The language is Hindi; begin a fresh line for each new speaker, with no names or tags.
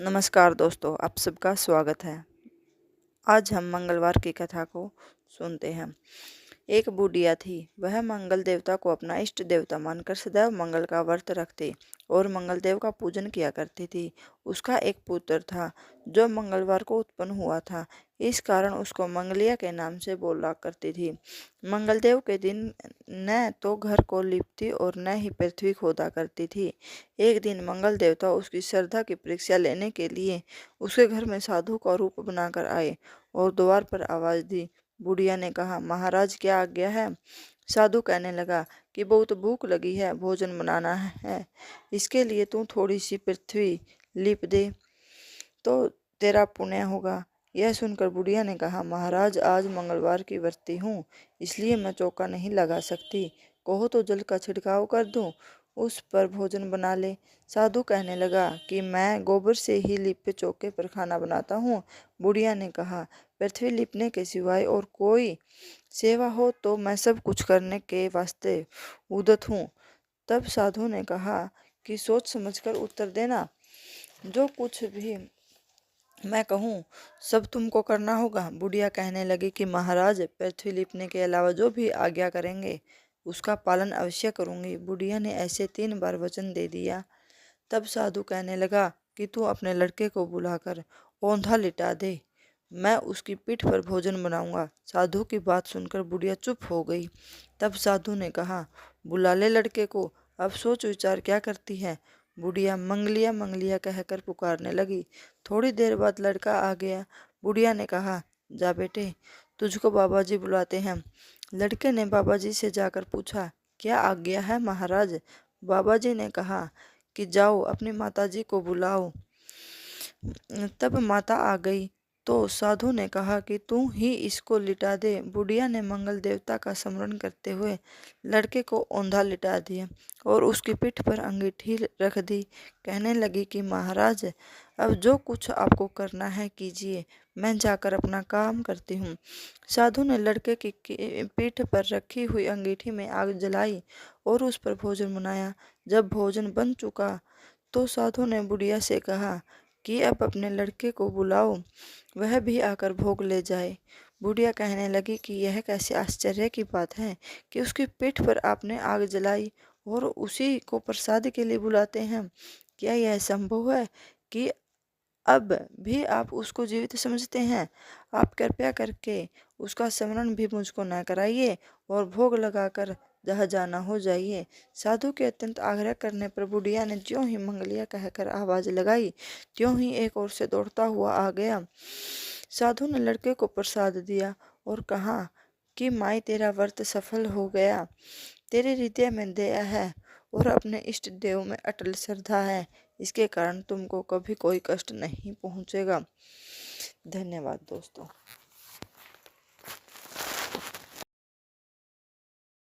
नमस्कार दोस्तों, आप सबका स्वागत है। आज हम मंगलवार की कथा को सुनते हैं। एक बुढ़िया थी। वह मंगल देवता को अपना इष्ट देवता मानकर सदैव मंगल का व्रत रखती और मंगल देव का पूजन किया करती थी। उसका एक पुत्र था जो मंगलवार को उत्पन्न हुआ था। इस कारण उसको मंगलिया के नाम से बोला करती थी। मंगलदेव के दिन न तो घर को लिपती और न ही पृथ्वी खोदा करती थी। एक दिन मंगल देवता उसकी श्रद्धा की परीक्षा लेने के लिए उसके घर में साधु का रूप बनाकर आए और द्वार पर आवाज दी। बुढ़िया ने कहा, महाराज क्या आज्ञा है? साधु कहने लगा कि बहुत भूख लगी है, भोजन बनाना है। इसके लिए तू थोड़ी सी पृथ्वी लीप दे तो तेरा पुण्य होगा। यह सुनकर बुढ़िया ने कहा, महाराज आज मंगलवार की व्रती हूँ, इसलिए मैं चौका नहीं लगा सकती। कहो तो जल का छिड़काव कर दूं, उस पर भोजन बना ले। साधु कहने लगा कि मैं गोबर से ही लिपे चौके पर खाना बनाता हूँ। बुढ़िया ने कहा, पृथ्वी लिपने के सिवाय और कोई सेवा हो तो मैं सब कुछ करने के वास्ते उद्यत हूँ। तब साधु ने कहा कि सोच समझकर उत्तर देना, जो कुछ भी मैं कहूँ सब तुमको करना होगा। बुढ़िया कहने लगी कि महाराज पृथ्वी लिपने के अलावा जो भी आज्ञा करेंगे उसका पालन अवश्य करूँगी। बुढ़िया ने ऐसे 3 बार वचन दे दिया। तब साधु कहने लगा कि तू अपने लड़के को बुलाकर औंधा लिटा दे, मैं उसकी पीठ पर भोजन बनाऊंगा। साधु की बात सुनकर बुढ़िया चुप हो गई। तब साधु ने कहा, बुला ले लड़के को, अब सोच विचार क्या करती है। बुढ़िया मंगलिया मंगलिया कहकर पुकारने लगी। थोड़ी देर बाद लड़का आ गया। बुढ़िया ने कहा, जा बेटे, तुझको बाबा जी बुलाते हैं। लड़के ने बाबा जी से जाकर पूछा, क्या आज्ञा है महाराज? बाबा जी ने कहा कि जाओ अपनी माता जी को बुलाओ। तब माता आ गई तो साधु ने कहा कि तू ही इसको लिटा दे। बुढ़िया ने मंगल देवता का स्मरण करते हुए लड़के को औंधा लिटा दिया और उसकी पीठ पर अंगीठी रख दी। कहने लगी कि महाराज अब जो कुछ आपको करना है कीजिए, मैं जाकर अपना काम करती हूँ। साधु ने लड़के की पीठ पर रखी हुई अंगीठी में आग जलाई और उस पर भोजन बनाया। जब भोजन बन चुका तो साधु ने बुढ़िया से कहा कि अब अपने लड़के को बुलाओ, वह भी आकर भोग ले जाए। बुढ़िया कहने लगी कि यह कैसे आश्चर्य की बात है कि उसकी पीठ पर आपने आग जलाई और उसी को प्रसाद के लिए बुलाते हैं। क्या यह संभव है कि अब भी आप उसको जीवित समझते हैं? आप कृपया करके उसका स्मरण भी मुझको न कराइए और भोग लगाकर जहाँ जाना हो जाइए। साधु के अत्यंत आग्रह करने पर बुढ़िया ने ज्यों ही मंगलिया कहकर आवाज लगाई, त्यों ही एक ओर से दौड़ता हुआ आ गया। साधु ने लड़के को प्रसाद दिया और कहा कि माई तेरा व्रत सफल हो गया, तेरे हृदय में दया है और अपने इष्ट देव में अटल श्रद्धा है, इसके कारण तुमको कभी कोई कष्ट नहीं पहुंचेगा। धन्यवाद दोस्तों।